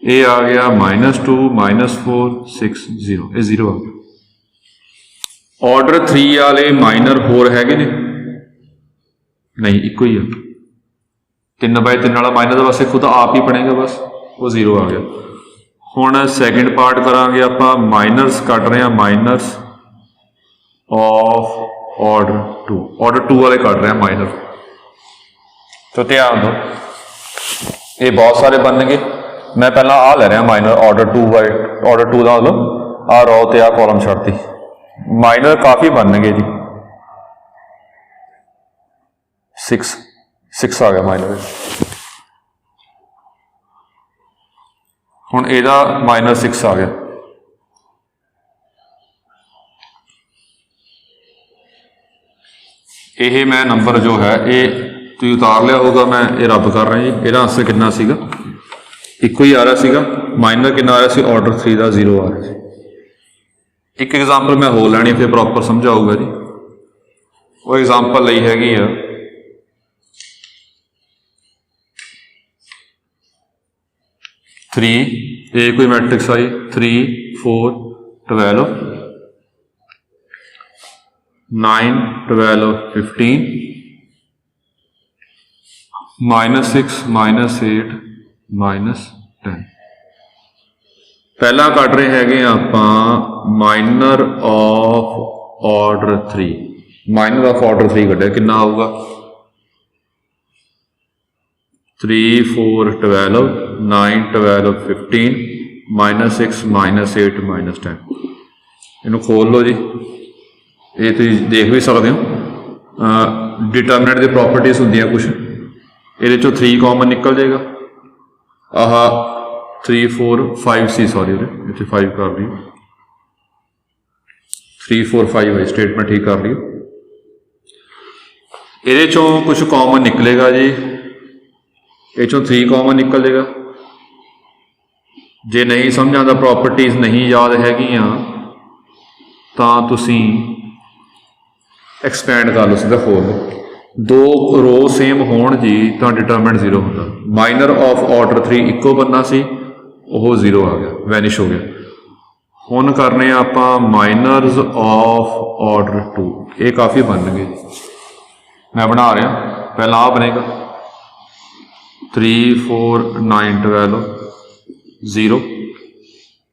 ये आ गया -2 -4 6 0, ये 0 आ गया। ऑर्डर 3 वाले माइनर होर है ने नहीं, इको ही है। 3/3 वाला माइनर बस खुद आप ही बनेगा, बस वो 0 आ गया। हुण सैकेंड पार्ट करांगे आप, माइनरस कट रहे हैं, माइनरस ऑफ ऑर्डर 2, ऑर्डर 2 वाले कट रहे हैं माइनर। तो ध्यान दो ये बहुत सारे बन गए। मैं पहला आ ले रहा माइनर ऑर्डर 2 ऑर्डर 2 का मतलब आ रो ते आ कॉलम छड्डती, माइनर काफ़ी बन गए जी। 6 आ गया माइनर। हुण इहदा -6 आ गया। ਇਹ मैं नंबर जो है ये ਤੁਸੀਂ उतार लिया होगा, मैं ये रब कर रहा जी। ਇਹਦਾ आंसर कितना ਸੀਗਾ, ਇੱਕੋ ਹੀ आ रहा ਸੀਗਾ। माइनर कितना आ रहा ਸੀ, ऑर्डर 3 ਦਾ 0 आ रहा ਸੀ। एक एग्जाम्पल मैं हो लैनी फिर प्रॉपर समझ आऊगा जी। वो एग्जाम्पल ਲਈ हैगी आ 3 ये कोई मैट्रिक्स आई 3 4 12 9 12 15 -6 -8 -10। पहला कट रहे हैगे आपां minor of order 3। Minor of order 3 कटे कितना आऊगा 3 4 12 9 12 15 -6 -8 -10। इनू खोल लो जी, ये तुम देख भी सकते हो। डिटरमिनेंट की प्रॉपर्टीज होंदियां कुछ, ये 3 कॉमन निकल जाएगा। आह 3 4 5 सी, सॉरी इतने 5 कर ली, 3 4 5 है स्टेटमेंट ठीक कर ली। ये कुछ कॉमन निकलेगा जी, ये 3 कॉमन निकल जाएगा। जे नहीं समझ आता, प्रॉपर्टीज नहीं याद हैगियां तो तुसी एक्सपैंड कर लो, सीधा खोल लो। 2 रो सेम होण जी तो डिटरमिनेंट 0 होता। माइनर ऑफ ऑर्डर 3 इक्को बनना सी, वो 0 आ गया, वैनिश हो गया। हुण करने आपां माइनरस ऑफ ऑर्डर 2, ये काफ़ी बन गए जी। मैं बना रहा, पहला आ बनेगा 3 4 9 12 0,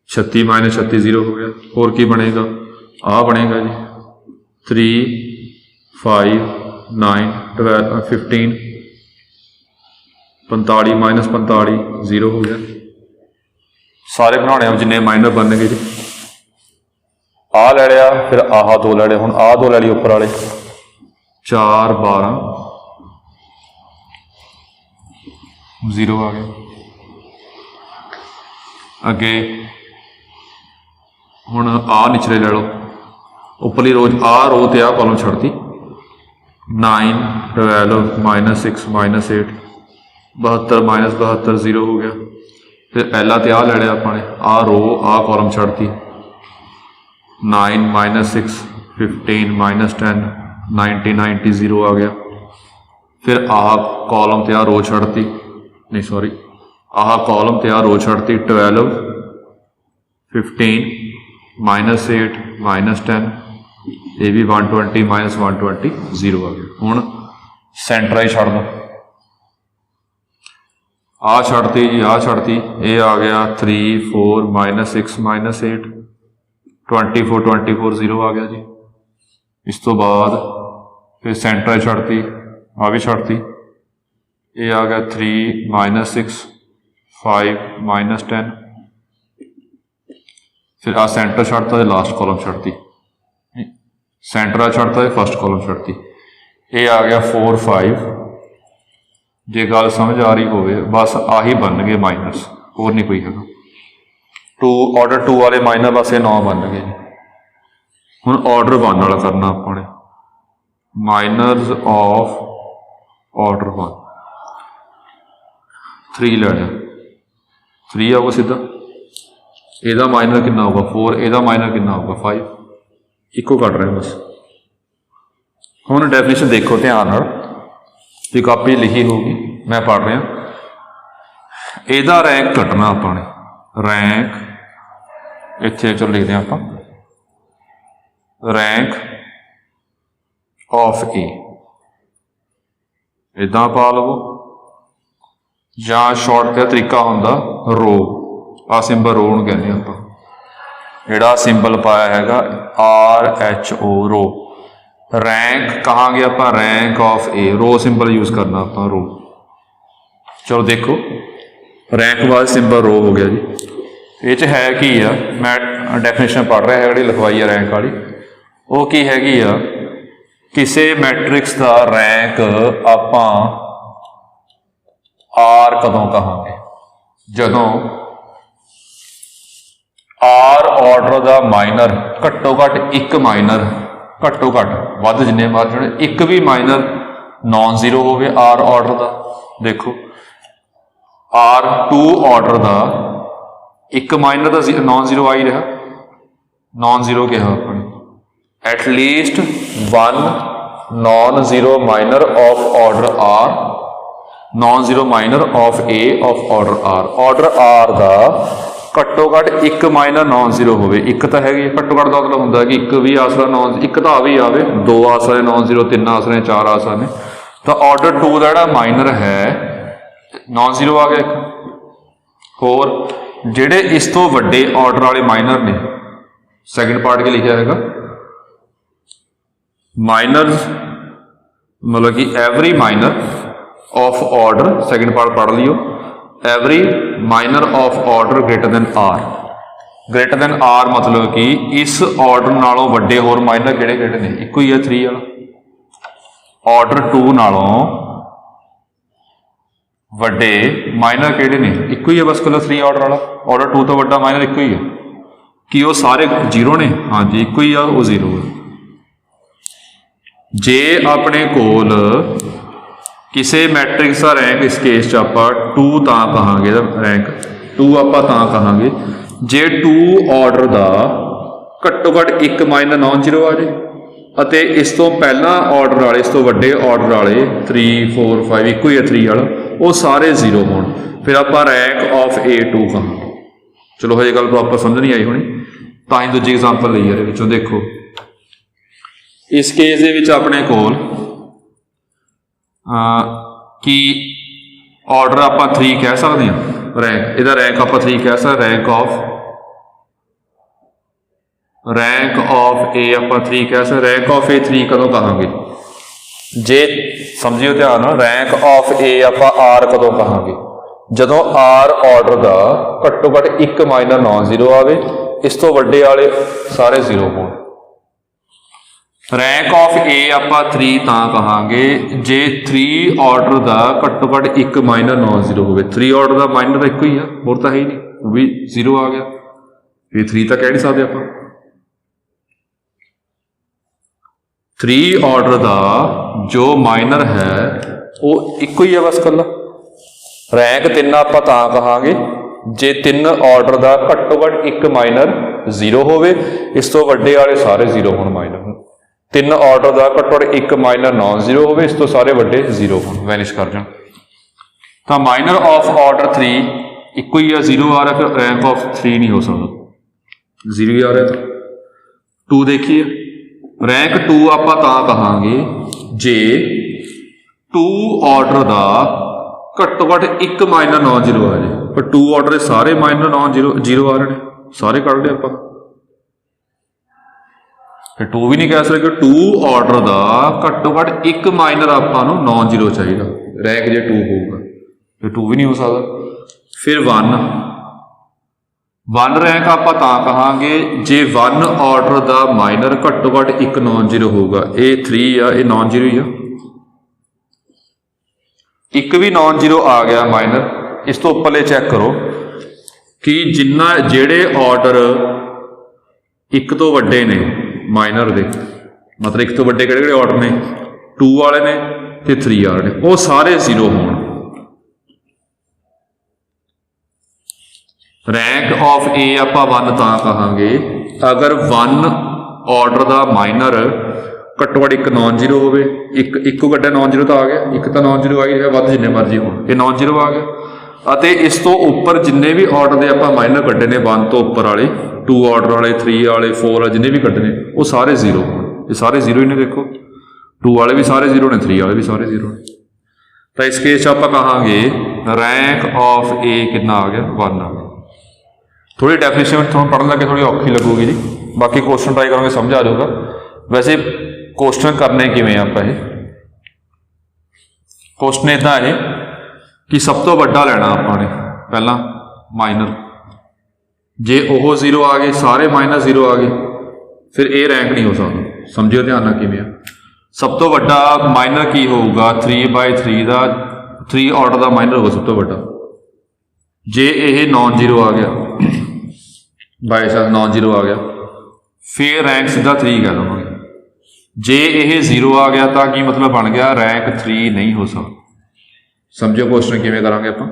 36 -36 0 हो गया। और की बनेगा, आ बनेगा जी 3 5 9 12 15 45 -45 0 हो गया। सारे बनाने जिन्ने माइनर बन गए जी। आ ले लिया, फिर आह 2 ले लिया, हुण आ 2 ले लिए उपर वाले 4 12 0 आ गया। अगे हुण आ निचले ले लो, उपरली रो आ रो ते आ कॉलम छड़ती 9 12 -6 -8 72 -72 0 हो गया। फिर पहला तो आ ले लिया अपने, आ रो आ कॉलम छड़ती 9 -6 15 -10 90 90 0 आ गया। फिर आह कॉलम ते आ रो छड़ती, नहीं सॉरी, आह कॉलम ते आ रो छड़ती 12 15 -8 -10, ये भी 120 -120 0 आ गया। हुण सेंटर ही छड़ दो, आ छड़ती जी, आ छड़ती, ये आ गया 3 4 -6 -8 24 24 0 आ गया जी। इस तो बाद फिर सेंटर छड़ती, आ भी छड़ती, ये आ गया 3 -6 5 -10। फिर आ सेंटर छड़ता है, लास्ट कॉलम छड़ती, सेंटर आ छड़ता है, फर्स्ट कॉलम छड़ती। ये आ गया 4 5। जे गल समझ आ रही हो, बस आही बन गए माइनर्स, और नहीं कोई है। 2 ऑर्डर 2 वाले माइनर बस ये 9 बन गए जी। हुण ऑर्डर 1 वाला करना अपने, माइनर्स ऑफ ऑर्डर 1 3 ले लिया, 3 आऊगा सीधा। ਇਹਦਾ माइनर कितना होगा 4, ਇਹਦਾ माइनर कितना होगा 5, इको कट रहे हैं बस। हुण डेफिनेशन देखो ध्यान नाल, जी कापी लिखी होगी, मैं पढ़ रहा। ਇਹਦਾ रैंक कटना अपने, रैंक इत्थे चलो लिखते हैं आप, रैंक ऑफ ए इदा पा लवो, ਜਾਂ शॉर्ट का तरीका होंदा रो, आ सिंबल रो नूं कहने आपां, जिहड़ा सिंबल पाया हैगा RHO रो। रैंक कहांगे आपां, rank of A, rho symbol use करना आपां रो। चलो देखो, रैंक वाला सिंबल रो हो गया जी। ये है की आ, मैं डेफिनेशन पढ़ रहा है जी लिखवाई है रैंक वाली, वो की हैगी आ, किसी मैट्रिक्स का रैंक आपां आर कदों कहांगे, जदों आर ऑर्डर का माइनर घट्टो घट एक माइनर घट्टो घट वध जिन्ने मर्जी होने, एक भी माइनर नॉन जीरो होवे आर ऑर्डर का। देखो R2 ऑर्डर का एक माइनर का नॉन जीरो आ ही रहा, नॉन जीरो कहा अपने at least one non zero minor of order R, non zero minor of A of order R का घट्टो घट एक माइनर नॉन जीरो होवे। एक तो है घट्टो घट का मतलब होंगे कि एक भी आ सकता नॉन, एक तो आ भी आवे, दो आ सकते नॉन जीरो, तीन आ सकते, चार आ सकते। तो ऑर्डर 2 का जो माइनर है नॉन जीरो आ गया एक होर। जेडे इस तो वड्डे ऑर्डर वाले माइनर ने सैकेंड पार्ट के लिखा है माइनर, मतलब कि every minor of order, second part पढ़ लियो, every minor of order greater than R. Greater than R मतलब कि इस ऑर्डर नालों वड्डे होर माइनर किहड़े किहड़े ने, एक ही है 3 वाला। ऑर्डर 2 नालों वड्डे माइनर किहड़े ने, एक ही है बस कलर 3 ऑर्डर वाला। ऑर्डर 2 तो वड्डा माइनर एक ही है कि वो सारे जीरो ने, हाँ जी एक ही आ, वो जीरो है। जे अपने कोल किसी मैट्रिक्स का रैंक इस केस च आप 2 तां कहांगे, रैंक 2 आप तां कहांगे जे 2 ऑर्डर का घट्टो घट एक माइनर नॉन जीरो आ जाए अते इस तो पहला ऑर्डर वाले, इस तो वड्डे ऑर्डर वाले 3 4 5 एक ही है 3 वाला, वो सारे जीरो होण, फिर आप रैंक ऑफ A2 कहांगे। चलो हजे गल प्रॉपर समझ नहीं आई होनी, तां ही दूजी एग्जाम्पल लई है विचों। देखो इस केस दे विच अपने कोल कि ऑर्डर आप 3 कह सकते हैं, रैंक इहदा रैंक आप 3 कह सकते, रैंक ऑफ A आप 3 कह सकते। रैंक ऑफ A 3 कदों कहांगे, जे समझियो ध्यान, रैंक ऑफ A आप R कदों कहांगे, जदों R ऑर्डर का घट्टो घट एक माइनर नॉन जीरो आवे, इस तो वड्डे वाले सारे जीरो होण। रैंक ऑफ A आप 3 तां कहांगे जे 3 ऑर्डर का घट्टो घट एक माइनर नॉन जीरो होवे। 3 ऑर्डर का माइनर तो एक ही है, होर तो है ही नहीं, वो भी जीरो आ गया, फिर 3 तो कह नहीं सकते आप। 3 ऑर्डर का जो माइनर है वो एक ही है बस कला। रैंक 3 आप तां कहांगे जे 3 ऑर्डर का घट्टो घट एक माइनर जीरो होवे, इस तो वड्डे वाले सारे जीरो होण माइनर। 3 ऑर्डर का घट्टो घट एक माइनर नॉन जीरो होवे, इस तो सारे वड्डे जीरो होण, वैनिश कर जाण। तो माइनर ऑफ ऑर्डर 3 एक ही है, जीरो आ रहा, फिर रैंक ऑफ 3 नहीं हो सकता, जीरो ही आ रहा। तो 2 देखिए, रैंक 2 आप तां कहांगे जे 2 ऑर्डर का घट्टो घट एक माइनर नॉन जीरो आ जाए, पर 2 ऑर्डर सारे माइनर नॉन जीरो आ रहे हैं, सारे कढ़ लिया आप। फिर 2 भी नहीं कह सकते, 2 ऑर्डर का घट्टो घट एक माइनर आपां नूं नॉन जीरो चाहिए, रैंक जे 2 होगा, फिर 2 भी नहीं हो सकता। फिर 1 रैंक आप तां कहांगे जे 1 ऑर्डर का माइनर घट्टो घट एक नॉन जीरो होगा। ये 3 आ, ये नॉन जीरो ही आ, एक भी नॉन जीरो आ गया माइनर। इस तो उपरले चैक करो कि जिन्ना जेड़े ऑर्डर एक तो वड्डे ने माइनर दे, मतलब एक तो वड्डे किहड़े ऑर्डर ने 2 वाले ने ते 3 वाले ने, वो सारे जीरो होण। रैंक ऑफ A आप 1 तां कहांगे अगर 1 ऑर्डर का माइनर घट्टो घट एक नॉन जीरो होवे, एक वड्डा नॉन जीरो तो आ गया, एक तो नॉन जीरो आ गया, वध जिन्ने मर्जी होण, ये नॉन जीरो आ गया। अते इस तो उपर जिन्ने भी ऑर्डर के आप माइनर कड्ढे ने 1 तो उपर वाले, 2 ऑर्डर वाले, 3 वाले, 4 वाले जिन्ने भी कड्ढे ने वो सारे जीरो होण, ये सारे जीरो ही ने। देखो 2 वाले भी सारे जीरो ने, 3 वाले भी सारे जीरो ने। तो इस केस आप कहांगे रैंक ऑफ A कितना आ गया, 1 आ गया। थोड़ी डेफिनेशन थोड़ा पढ़ने लगे थोड़ी औखी लगूगी जी, बाकी क्वेश्चन ट्राई करोगे समझ आ जाऊगा। वैसे क्वेश्चन करने किवें आपां, क्वेश्चन इदां है कि सब तो वड्डा लैना आपां ने पहला माइनर, जे ओह जीरो आ गए, सारे माइनर जीरो आ गए, फिर ये रैंक नहीं हो सकता। समझियो ध्यान नाल किवें। सब तो वड्डा माइनर की होगा 3/3 का, 3 ऑर्डर का माइनर होगा सब तो वड्डा। जे ये नॉन जीरो आ गया, बाई चांस नॉन जीरो आ गया, फिर रैंक सीधा 3 कह देवांगे। जे ये 0 आ गया तो की मतलब बन गया रैंक 3 नहीं हो सकता। समझो क्वेश्चन किवें करांगे आपां।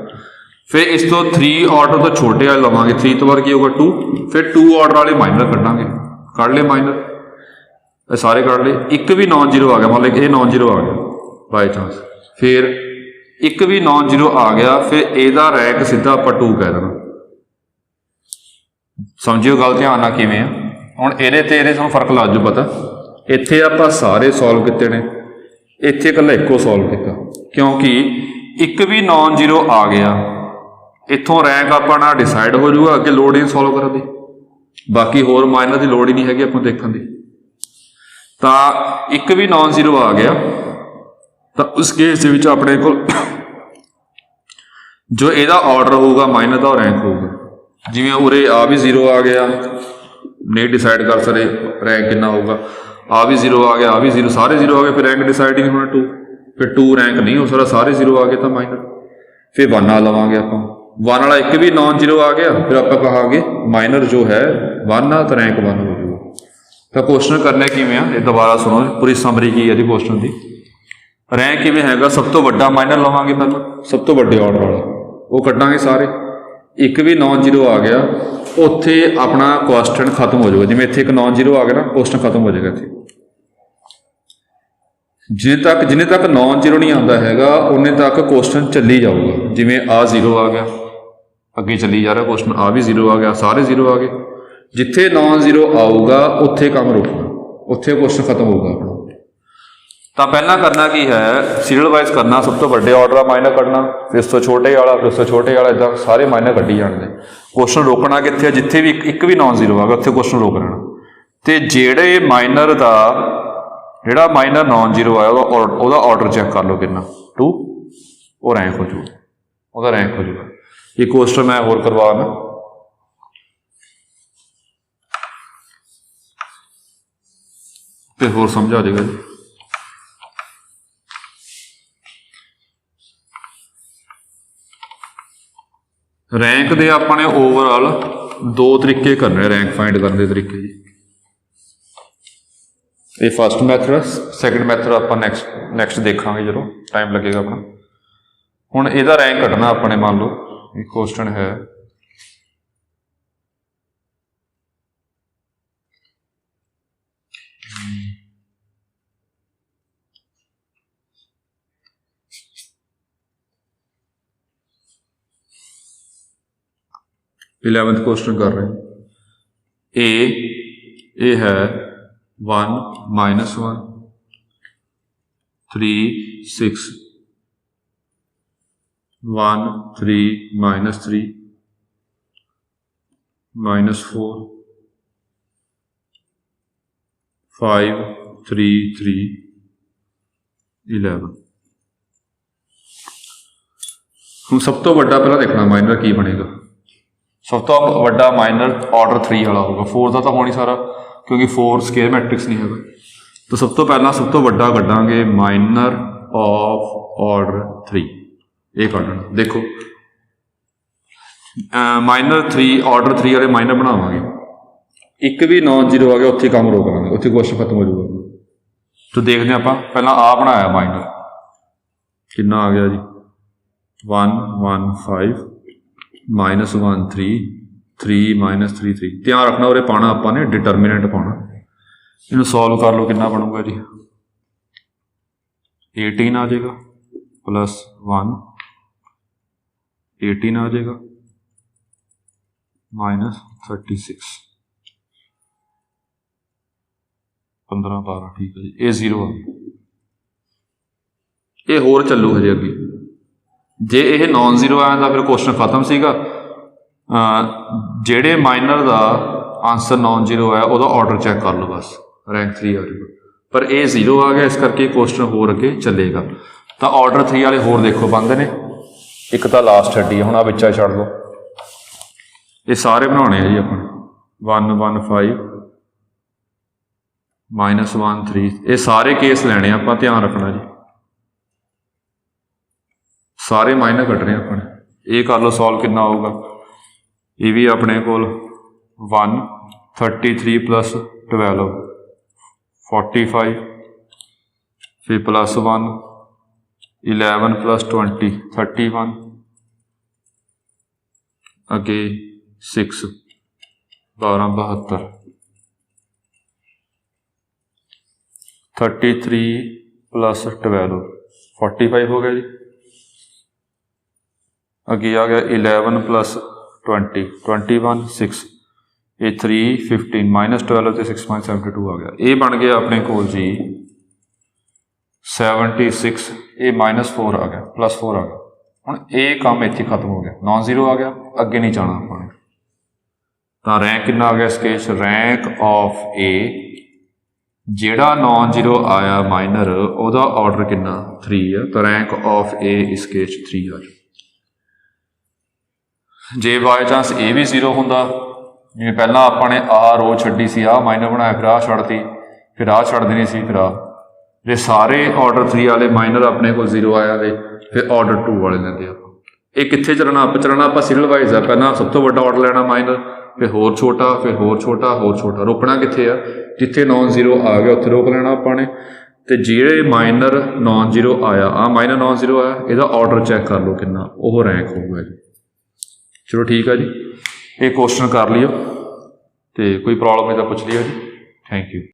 फिर इस तो 3 ऑर्डर तो छोटे वाले लवांगे, 3 तो बाद की होगा 2, फिर 2 ऑर्डर वाले माइनर कढ़ांगे, कढ़ ले माइनर सारे कढ़ ले। एक भी नॉन जीरो आ गया, मतलब ये नॉन जीरो आ गया बाई चांस, फिर एक भी नॉन जीरो आ गया, फिर एदा रैंक सीधा आपां 2 कह देना। समझियो गल ध्यान नाल किवें आ। हुण इहदे ते इहदे तुहानूं फर्क लग जू पता। इत्थे आपां सारे सॉल्व कीते ने, इत्थे इकल्ला इक्को सॉल्व किया, क्योंकि एक भी नॉन जीरो आ गया, इत्थों रैंक आपां ना डिसाइड हो जाऊगा, अगे लोड़ ही सॉल्व करन दी, बाकी होर माइनर की लोड़ ही नहीं हैगी आपां देखण दी। तां एक भी नॉन जीरो आ गया तो उस केस दे विच अपने कोल जो इहदा ऑर्डर होगा माइनर का रैंक होगा। जिवें उरे आ भी 0 आ गया, नहीं डिसाइड कर सकते रैंक कितना होगा, आ भी 0 आ गया, आ भी 0, सारे 0 आ गए, फिर रैंक डिसाइड ही नहीं होना 2, फिर 2 रैंक नहीं हो सकता, सारे 0 आ गए तो माइनर। फिर 1 आ लवांगे आपां, 1 वाला एक भी नॉन जीरो आ गया, फिर आप कहांगे माइनर जो है 1 आ तो रैंक 1 हो जाएगा। तो क्वेश्चन करने किवें आ, ये दोबारा सुनो पूरी समरी की है जी क्वेश्चन की। रैंक किवें हैगा, सब तो वड्डा माइनर लवांगे, पहले सब तो वड्डे ऑर्डर वाला वो कड्डांगे सारे। एक भी नॉन जीरो आ गया, उत्थे अपना क्वेश्चन खत्म हो जाएगा। जिवें इत्थे एक नॉन जीरो आ गया ना, क्वेश्चन खत्म हो जाएगा। इत्थे जिन्हें तक नॉन जीरो नहीं आता हैगा, उन्ने तक क्वेश्चन चली जाऊगा। जिवें आ 0 आ गया, अगे चली जा रहा क्वेश्चन, आ भी 0 आ गया, सारे 0 आ गए, जिथे नॉन जीरो आऊगा उत्थे काम रुकना, उत्थे क्वेश्चन खत्म होगा अपना। तो पहला करना की है, सीरियल वाइज करना, सब तो बड़े ऑर्डर माइनर कढ़ना, फिर उस तो छोटे वाला, फिर उस तो छोटे वाला, इदा सारे माइनर कढ़ी जाने। क्वेश्चन रोकना कितने, जिथे भी एक भी नॉन जीरो आ गया उत्थे क्वेश्चन रोक लेना। तो जेड़े माइनर का जिहड़ा माइनर नॉन जीरो आया वह ऑर्डर चैक कर लो कितना 2, वो रैंक हो जाऊगा, वह रैंक हो जाएगा। ये क्वेश्चन मैं होर करवाना, फिर होर समझ आ जाएगा जी। रैंक दे अपने ओवरऑल 2 तरीके करने, रैंक फाइंड करने के तरीके जी। ये फर्स्ट मैथड, सैकेंड मैथड आप नैक्सट देखांगे जो टाइम लगेगा अपना। हुण इहदा रैंक कढ़ना अपने, मान लो ये क्वेश्चन है, इलेवेंथ क्वेश्चन कर रहे हैं। ए है 1 -1 3 6 1 3 -3 -4 5 3 3 11। हम सब तो बड़ा पहला देखना माइनर की बनेगा। सब तो वड्डा माइनर ऑर्डर 3 वाला होगा, 4 का तो हो नहीं सारा, क्योंकि 4 स्केयर मैट्रिक्स नहीं है। तो सब तो पहला सब तो वड्डा कढ़ांगे माइनर ऑफ ऑर्डर 3, ये कढ़ना। देखो माइनर 3 ऑर्डर 3 वाले माइनर बनावांगे, एक भी नॉन जीरो आ गया उत्थे काम रोक लांगे, उत्थे क्वेश्चन खत्म हो जाएगा। तो देखते हैं आप पहला आ बनाया माइनर, कितना आ गया जी 1 1 5 -1 3 3 -3 3। ध्यान रखना उरे पाना आपने डिटरमिनेंट पाना। इन्हू सॉल्व कर लो, कितना बनूगा जी 18 आ जाएगा +1 18 आ जाएगा -36 15 12। ठीक है जी, ये 0 आ गया। ये होर चलू हजे अगे, जे ये नॉन जीरो आया तो फिर क्वेश्चन खत्म सीगा। जेड़े माइनर का आंसर नॉन जीरो आया वह ऑर्डर चैक कर लो, बस रैंक 3 आ जाएगा। पर ये 0 आ गया, इस करके क्वेश्चन होर अगे चलेगा। तो ऑर्डर 3 वाले होर देखो बनते ने, एक तो लास्ट छड्डी है, हुण आ विचा छड्ड दो। ये सारे बनाने हैं जी अपने 1 1 5 -1 3, ये सारे केस लैने आप, ध्यान रखना जी, सारे माइनर कट रहे हैं अपने। ये कर लो सॉल्व, कितना होगा, ये भी अपने को 1 33 + 12 45 फिर +1 11 + 20 31 अगे 6 12 72 33 + 12 45 हो गया जी। अगे आ गया 11 + 20 21 6 ये 3 15 -12 तो 6 -72 आ गया। ये बन गया अपने को जी 76 ये -4 आ गया +4 आ गया। हुण ये काम इत्थे खत्म हो गया, नॉन जीरो आ गया, अगे नहीं जाना अपने। तो रैंक कितना आ गया इस केस, रैंक ऑफ ए जिहड़ा नॉन जीरो आया माइनर उहदा ऑर्डर कितना 3 है, तो रैंक ऑफ ए इस केस 3 आ जाए। जे बाय चांस ए भी 0 हुंदा, जिवें पहलां आपां ने आ रो छड्डी सी, आ माइनर बनाया, फिर आ छड्डती, फिर आ छड्ड देनी सी, फिर आ, जे सारे ऑर्डर 3 वाले माइनर अपने को 0 आया दे, फिर ऑर्डर 2 वाले लैंदे आपां। ये कित्थे चलना, आप चलना आपां सीरियल वाइज आ, पहलां सब तो वड्डा ऑर्डर लैना माइनर, फिर होर छोटा, फिर होर छोटा, होर छोटा। रोकना कित्थे आ, जिथे नॉन जीरो आ गया उत्थे रोक लेना आपां ने। तो ਜਿਹੜੇ माइनर नॉन जीरो आया, आ माइनर नॉन जीरो आया, ਇਹਦਾ ऑर्डर चैक कर लो कितना, ਉਹ रैंक होगा जी। चलो ठीक है जी, ये क्वेश्चन कर लियो, तो कोई प्रॉब्लम है तो पूछ लियो जी। Thank you.